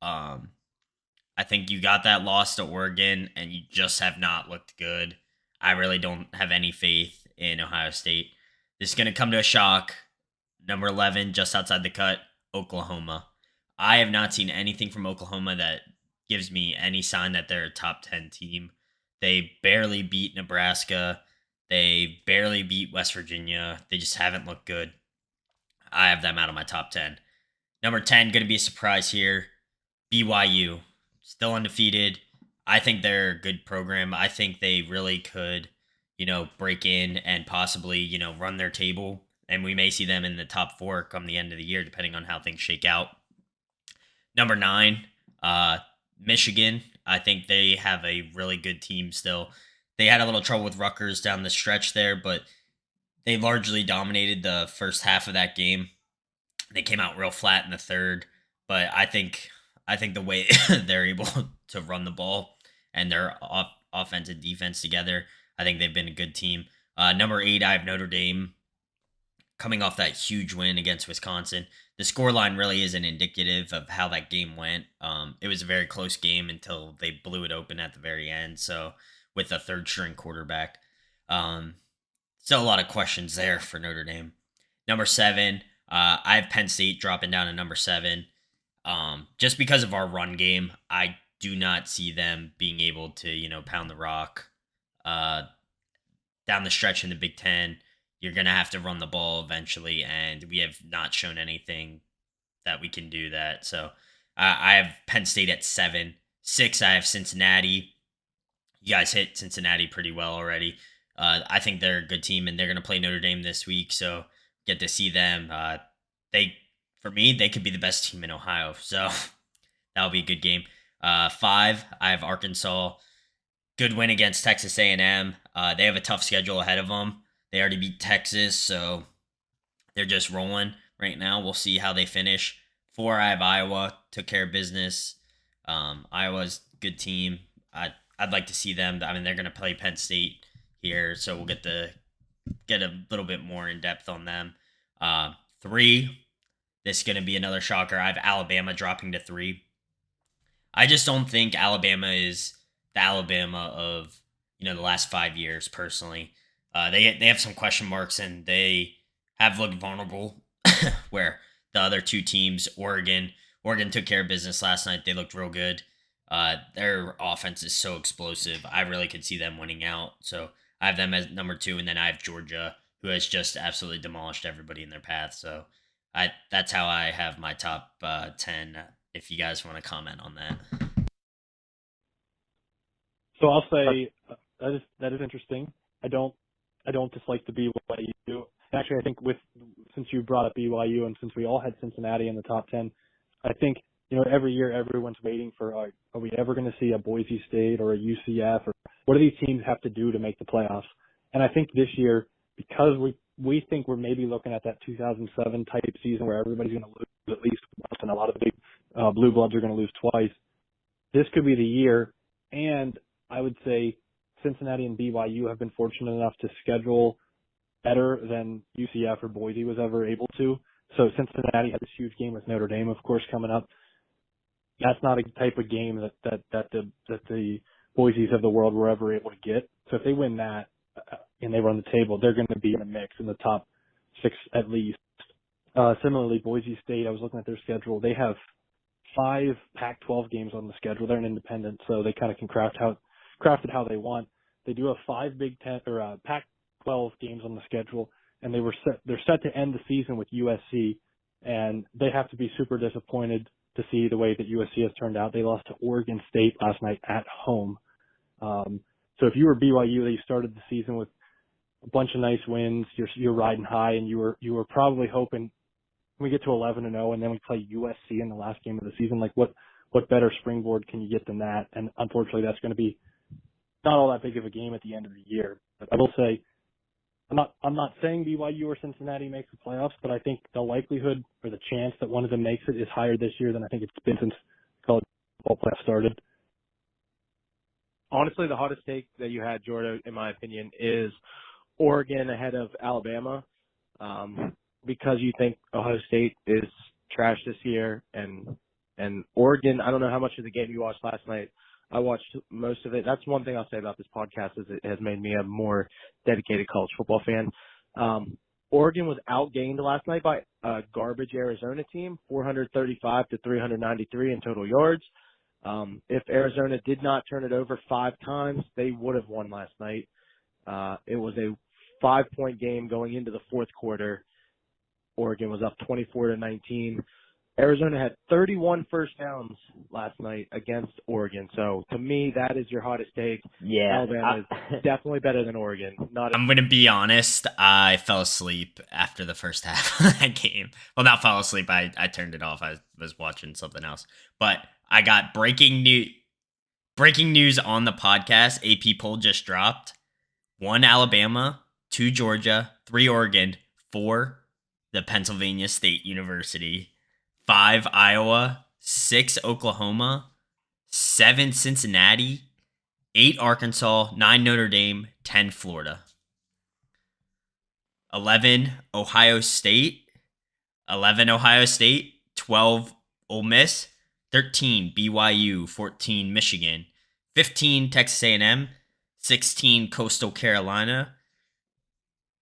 I think you got that loss to Oregon, and you just have not looked good. I really don't have any faith in Ohio State. This is going to come to a shock. Number 11, just outside the cut, Oklahoma. I have not seen anything from Oklahoma that gives me any sign that they're a top 10 team. They barely beat Nebraska. They barely beat West Virginia. They just haven't looked good. I have them out of my top 10. Number 10, going to be a surprise here. BYU. Still undefeated. I think they're a good program. I think they really could, break in and possibly, run their table. And we may see them in the top 4 come the end of the year, depending on how things shake out. Number 9, Michigan. I think they have a really good team still. They had a little trouble with Rutgers down the stretch there, but they largely dominated the first half of that game. They came out real flat in the third, but I think the way they're able to run the ball and their offense and defense together, I think they've been a good team. Number 8, I have Notre Dame coming off that huge win against Wisconsin. The scoreline really isn't indicative of how that game went. It was a very close game until they blew it open at the very end. So with a third-string quarterback. Still a lot of questions there for Notre Dame. Number 7, I have Penn State dropping down to number 7. Just because of our run game, I do not see them being able to, pound the rock down the stretch in the Big Ten, you're going to have to run the ball eventually, and we have not shown anything that we can do that. So I have Penn State at 7. 6, I have Cincinnati. You guys hit Cincinnati pretty well already. I think they're a good team, and they're going to play Notre Dame this week, so get to see them. For me, they could be the best team in Ohio, so that'll be a good game. 5, I have Arkansas. Good win against Texas A&M. They have a tough schedule ahead of them. They already beat Texas, so they're just rolling right now. We'll see how they finish. 4, I have Iowa. Took care of business. Iowa's a good team. I'd like to see them. I mean, they're going to play Penn State here, so we'll get a little bit more in depth on them. 3, this is going to be another shocker. I have Alabama dropping to 3. I just don't think Alabama is the Alabama of the last 5 years. Personally, they have some question marks, and they have looked vulnerable. Where the other 2 teams, Oregon took care of business last night. They looked real good. Their offense is so explosive. I really could see them winning out. So I have them as number 2, and then I have Georgia, who has just absolutely demolished everybody in their path. So that's how I have my top 10. If you guys want to comment on that. So I'll say that is interesting. I don't dislike the BYU. Actually, I think since you brought up BYU and since we all had Cincinnati in the top 10, I think every year everyone's waiting for are we ever going to see a Boise State or a UCF, or what do these teams have to do to make the playoffs? And I think this year, because we think we're maybe looking at that 2007 type season where everybody's going to lose at least once and a lot of the big blue bloods are going to lose twice. This could be the year, and I would say Cincinnati and BYU have been fortunate enough to schedule better than UCF or Boise was ever able to. So Cincinnati had this huge game with Notre Dame, of course, coming up. That's not a type of game that the Boise's of the world were ever able to get. So if they win that and they run the table, they're going to be in the mix in the top 6 at least. Similarly, Boise State, I was looking at their schedule. They have 5 Pac-12 games on the schedule. They're an independent, so they kind of can craft it how they want. They do have 5 Big Ten or Pac-12 games on the schedule, and they're set to end the season with USC, and they have to be super disappointed to see the way that USC has turned out. They lost to Oregon State last night at home. So if you were BYU, you started the season with a bunch of nice wins. You're riding high, and you were probably hoping we get to 11-0, and then we play USC in the last game of the season. Like what better springboard can you get than that? And unfortunately, that's going to be not all that big of a game at the end of the year. But I will say, I'm not saying BYU or Cincinnati makes the playoffs, but I think the likelihood or the chance that one of them makes it is higher this year than I think it's been since college football playoffs started. Honestly, the hottest take that you had, Jordan, in my opinion, is Oregon ahead of Alabama, because you think Ohio State is trash this year, and Oregon. I don't know how much of the game you watched last night. I watched most of it. That's one thing I'll say about this podcast is it has made me a more dedicated college football fan. Oregon was outgained last night by a garbage Arizona team, 435 to 393 in total yards. If Arizona did not turn it over 5 times, they would have won last night. It was a 5-point game going into the fourth quarter. Oregon was up 24-19. Arizona had 31 first downs last night against Oregon. So to me, that is your hottest take. Yeah, Alabama is definitely better than Oregon. I'm going to be honest. I fell asleep after the first half of that game. Well, not fell asleep. I turned it off. I was watching something else. But I got breaking news on the podcast. AP poll just dropped. 1 Alabama, 2 Georgia, 3 Oregon, 4 the Pennsylvania State University, 5 Iowa, 6 Oklahoma, 7 Cincinnati, 8 Arkansas, 9 Notre Dame, 10 Florida, 11 Ohio State, 12 Ole Miss, 13 BYU, 14 Michigan, 15 Texas A&M, 16 Coastal Carolina,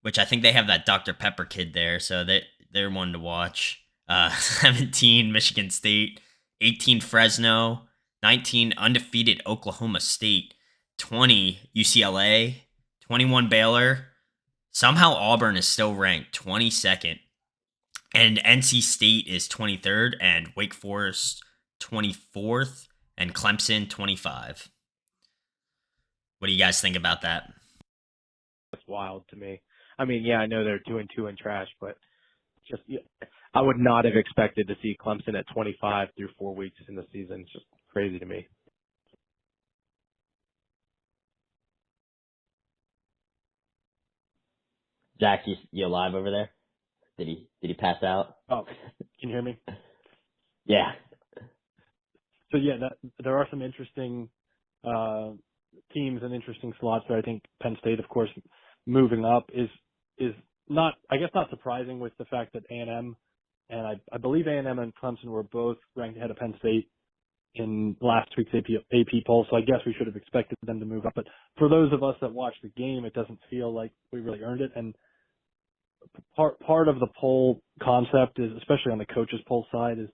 which I think they have that Dr. Pepper kid there, so they're one to watch. 17 Michigan State, 18 Fresno, 19 undefeated Oklahoma State, 20 UCLA, 21 Baylor. Somehow Auburn is still ranked 22nd, and NC State is 23rd, and Wake Forest 24th, and Clemson 25. What do you guys think about that? That's wild to me. I mean, yeah, I know they're 2-2 in trash, but just I would not have expected to see Clemson at 25 through 4 weeks in the season. It's just crazy to me. Zach, you alive over there? Did he pass out? Oh, can you hear me? Yeah. So yeah, there are some interesting teams and interesting slots there. I think Penn State, of course, moving up is not, I guess, not surprising with the fact that A&M and I believe A&M and Clemson were both ranked ahead of Penn State in last week's AP poll. So I guess we should have expected them to move up. But for those of us that watched the game, it doesn't feel like we really earned it. And part of the poll concept is, especially on the coaches poll side, is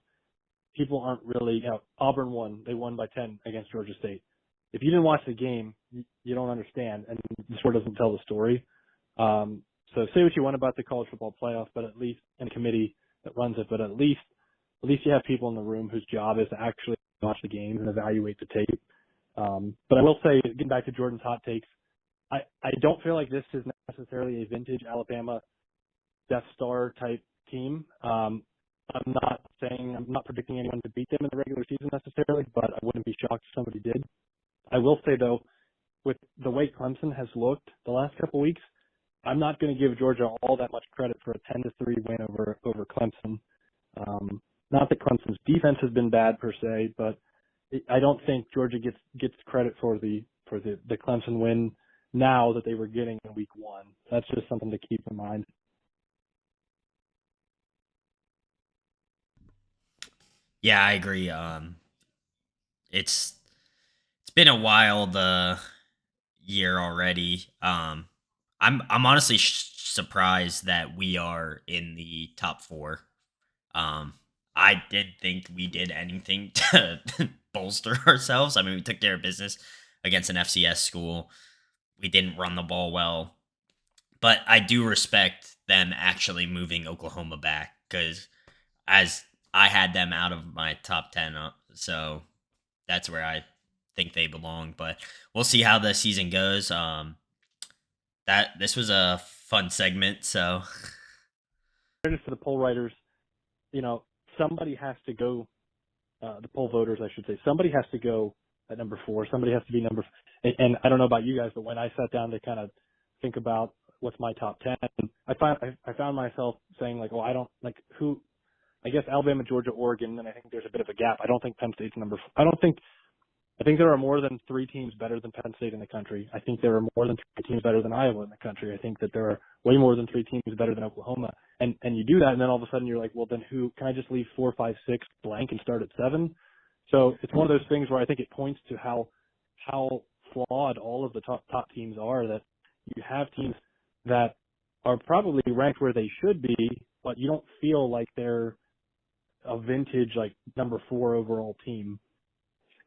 people aren't really, Auburn won. They won by 10 against Georgia State. If you didn't watch the game, you don't understand, and the score doesn't tell the story. So say what you want about the college football playoff, but at least, and the committee that runs it, but at least you have people in the room whose job is to actually watch the games and evaluate the tape. But I will say, getting back to Jordan's hot takes, I don't feel like this is necessarily a vintage Alabama Death Star type team. I'm not predicting anyone to beat them in the regular season necessarily, but I wouldn't be shocked if somebody did. I will say though, with the way Clemson has looked the last couple weeks, I'm not going to give Georgia all that much credit for a 10-3 win over Clemson. Not that Clemson's defense has been bad per se, but I don't think Georgia gets credit for the Clemson win now that they were getting in week 1. That's just something to keep in mind. Yeah, I agree. It's been a wild year already. I'm honestly surprised that we are in the top 4. I didn't think we did anything to bolster ourselves. I mean, we took care of business against an FCS school. We didn't run the ball well, but I do respect them actually moving Oklahoma back, because as I had them out of my top 10, so that's where I think they belong. But we'll see how the season goes. This was a fun segment, so For the poll writers, somebody has to go. The poll voters, I should say, somebody has to go at number 4. Somebody has to be number. And I don't know about you guys, but when I sat down to kind of think about what's my top 10, I found myself saying like, well, I don't like who. I guess Alabama, Georgia, Oregon, and I think there's a bit of a gap. I don't think Penn State's number 4. I think there are more than 3 teams better than Penn State in the country. I think there are more than 3 teams better than Iowa in the country. I think that there are way more than 3 teams better than Oklahoma. And you do that, and then all of a sudden you're like, well, then who can I just leave 4, 5, 6 blank and start at 7? So it's one of those things where I think it points to how flawed all of the top teams are, that you have teams that are probably ranked where they should be, but you don't feel like they're a vintage like number 4 overall team.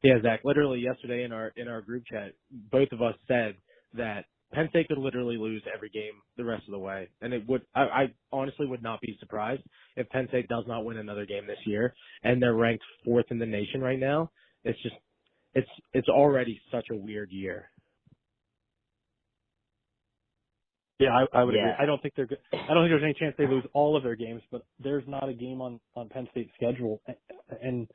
Yeah, Zach. Literally yesterday in our group chat, both of us said that Penn State could literally lose every game the rest of the way, and it would. I honestly would not be surprised if Penn State does not win another game this year, and they're ranked 4th in the nation right now. It's just, it's already such a weird year. Yeah, I would agree. I don't think they're good. I don't think there's any chance they lose all of their games, but there's not a game on Penn State's schedule. And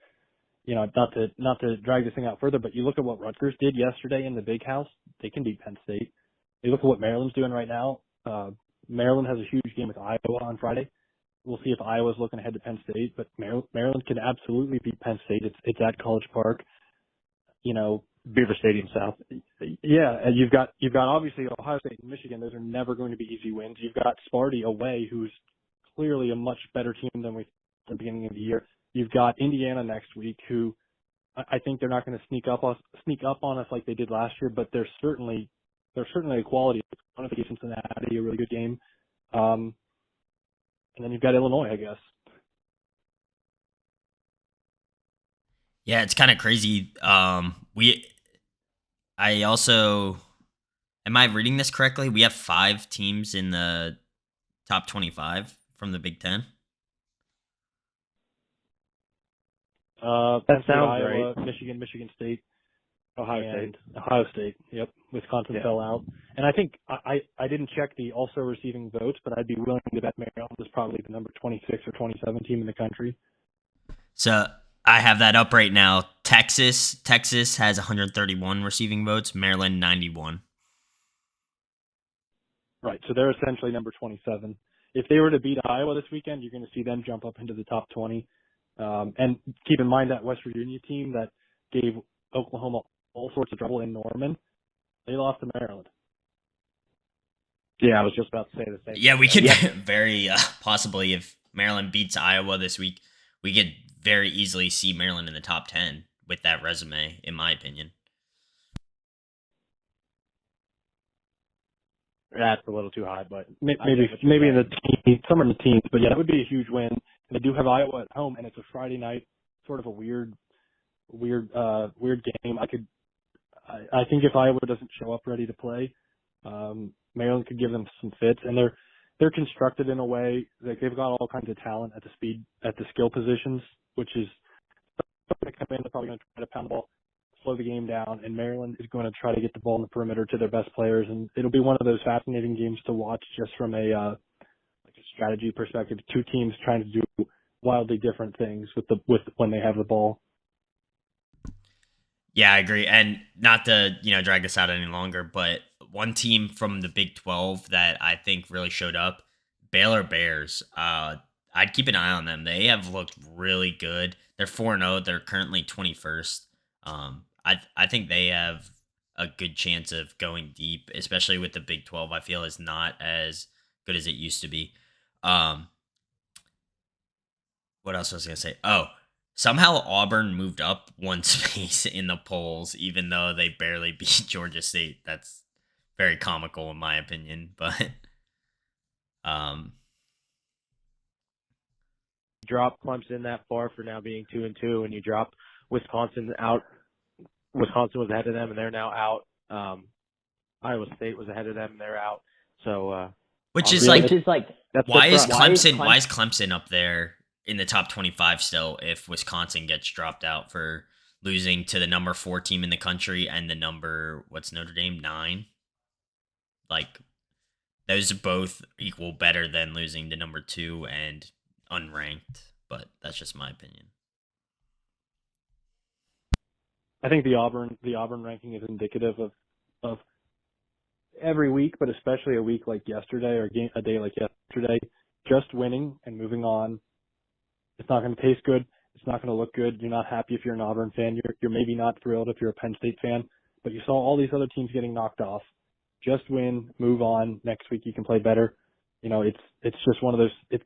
not to drag this thing out further, but you look at what Rutgers did yesterday in the Big House. They can beat Penn State. You look at what Maryland's doing right now. Maryland has a huge game with Iowa on Friday. We'll see if Iowa's looking ahead to Penn State, but Maryland could absolutely beat Penn State. It's at College Park. Beaver Stadium South. Yeah, and you've got obviously Ohio State and Michigan. Those are never going to be easy wins. You've got Sparty away, who's clearly a much better team than we thought at the beginning of the year. You've got Indiana next week, who I think they're not going to sneak up on us like they did last year, but they're certainly a quality. One of the Cincinnati, a really good game, and then you've got Illinois, I guess. yeah, it's kind of crazy. I also, am I reading this correctly? We have 5 teams in the top 25 from the Big Ten. Penn State, sounds Iowa, right. Michigan State, Ohio State. Yep, Wisconsin fell out. And I think I didn't check the also receiving votes, but I'd be willing to bet Maryland is probably the number 26 or 27 team in the country. So I have that up right now. Texas has 131 receiving votes. Maryland 91. Right, so they're essentially number 27. If they were to beat Iowa this weekend, you're going to see them jump up into the top 20. And keep in mind that West Virginia team that gave Oklahoma all sorts of trouble in Norman, they lost to Maryland. Yeah, I was just about to say the same. Yeah, we could very possibly, if Maryland beats Iowa this week, we could very easily see Maryland in the top 10 with that resume, in my opinion. That's a little too high, but maybe in the teens, somewhere in the teens. But yeah, that would be a huge win. They do have Iowa at home, and it's a Friday night, sort of a weird game. I think if Iowa doesn't show up ready to play, Maryland could give them some fits, and they're constructed in a way like they've got all kinds of talent at the skill positions, which is going to come in. They're probably going to try to pound the ball, slow the game down, and Maryland is going to try to get the ball in the perimeter to their best players, and it'll be one of those fascinating games to watch just from a strategy perspective. 2 teams trying to do wildly different things with when they have the ball. Yeah, I agree. And not to, drag this out any longer, but one team from the Big 12 that I think really showed up, Baylor Bears. I'd keep an eye on them. They have looked really good. They're 4-0. They're currently 21st. I think they have a good chance of going deep, especially with the Big 12. I feel is not as good as it used to be. What else was I going to say? Oh, somehow Auburn moved up one space in the polls, even though they barely beat Georgia State. That's very comical in my opinion, but drop Clemson that far for now being 2-2, and you drop Wisconsin out. Wisconsin was ahead of them, and they're now out. Iowa State was ahead of them, and they're out. So, which is like, why is Clemson up there in the top 25 still if Wisconsin gets dropped out for losing to the number 4 team in the country and the number, what's Notre Dame, 9? Like, those both equal better than losing to number 2 and unranked, but that's just my opinion. I think the Auburn ranking is indicative of every week, but especially a week like yesterday or a day like yesterday, just winning and moving on. It's not going to taste good. It's not going to look good. You're not happy if you're an Auburn fan. You're maybe not thrilled if you're a Penn State fan, but you saw all these other teams getting knocked off. Just win, move on. Next week you can play better. It's just one of those.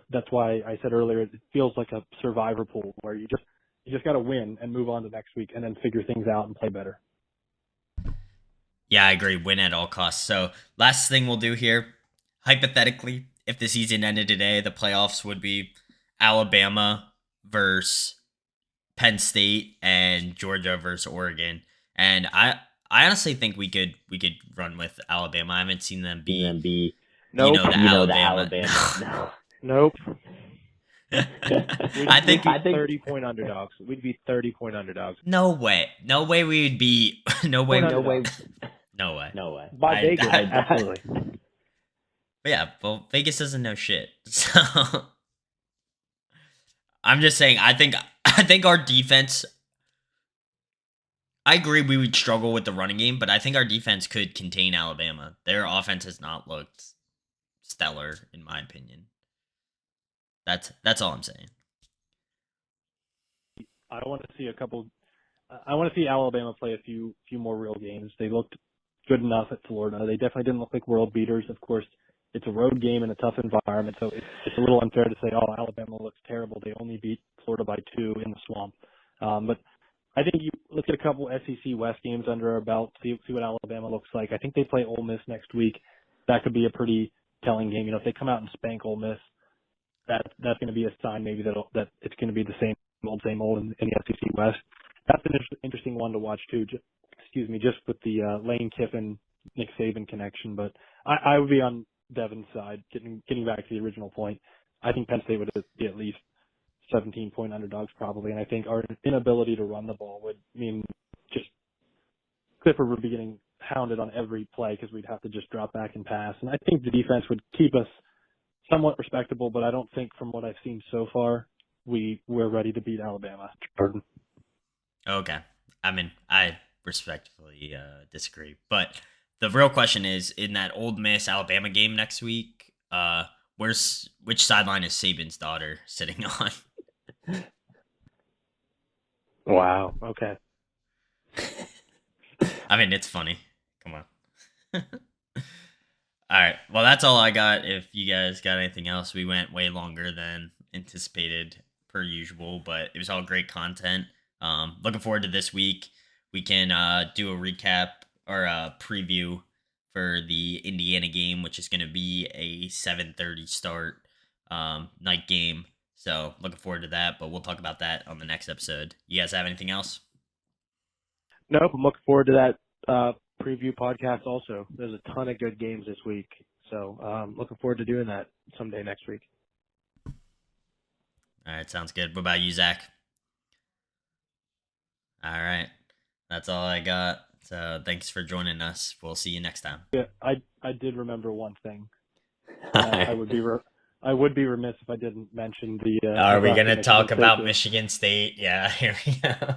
That's why I said earlier it feels like a survivor pool where you just got to win and move on to next week and then figure things out and play better. Yeah, I agree. Win at all costs. So last thing we'll do here, hypothetically, if the season ended today, the playoffs would be Alabama versus Penn State and Georgia versus Oregon. And I honestly think we could run with Alabama. I haven't seen them be nope. the Alabama. Nope. I think 30-point underdogs. We'd be 30-point underdogs. No way we would be. No way. By Vegas, absolutely. But yeah, well, Vegas doesn't know shit. So I'm just saying, I think our defense, I agree we would struggle with the running game, but I think our defense could contain Alabama. Their offense has not looked stellar, in my opinion. That's all I'm saying. I want to see Alabama play a few more real games. They looked good enough at Florida. They definitely didn't look like world beaters. Of course, it's a road game in a tough environment, so it's a little unfair to say, oh, Alabama looks terrible. They only beat Florida by 2 in the Swamp. But I think let's get a couple SEC West games under our belt, see what Alabama looks like. I think they play Ole Miss next week. That could be a pretty telling game. If they come out and spank Ole Miss, that's going to be a sign maybe that it's going to be the same old in the SEC West. That's an interesting one to watch too. just with the Lane Kiffin, Nick Saban connection. But I would be on Devin's side, getting back to the original point. I think Penn State would be at least 17-point underdogs probably, and I think our inability to run the ball would mean just Clifford would be getting hounded on every play because we'd have to just drop back and pass. And I think the defense would keep us somewhat respectable, but I don't think from what I've seen so far we're ready to beat Alabama. Jordan. Okay. I mean, I respectfully disagree. But the real question is, in that Ole Miss Alabama game next week, which sideline is Saban's daughter sitting on? Wow. Okay. I mean, it's funny. Come on. All right. Well, that's all I got. If you guys got anything else, we went way longer than anticipated per usual, but it was all great content. Looking forward to this week. We can do a recap or a preview for the Indiana game, which is going to be a 7:30 start night game. So looking forward to that, but we'll talk about that on the next episode. You guys have anything else? Nope, I'm looking forward to that preview podcast also. There's a ton of good games this week. So looking forward to doing that someday next week. All right, sounds good. What about you, Zach? All right, that's all I got. So thanks for joining us. We'll see you next time. Yeah, I did remember one thing. I would be remiss if I didn't mention the. Are we going to Michigan talk State about game. Michigan State? Yeah, here we go.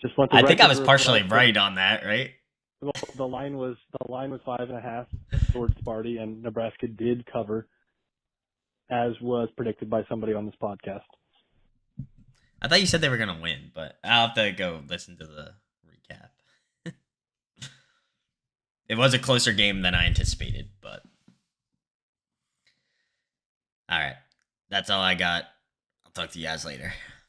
Just want the I think I record was to partially reflect right on that, right? Well, the line was 5.5 towards Sparty, and Nebraska did cover, as was predicted by somebody on this podcast. I thought you said they were going to win, but I'll have to go listen to the recap. It was a closer game than I anticipated, but all right. That's all I got. I'll talk to you guys later.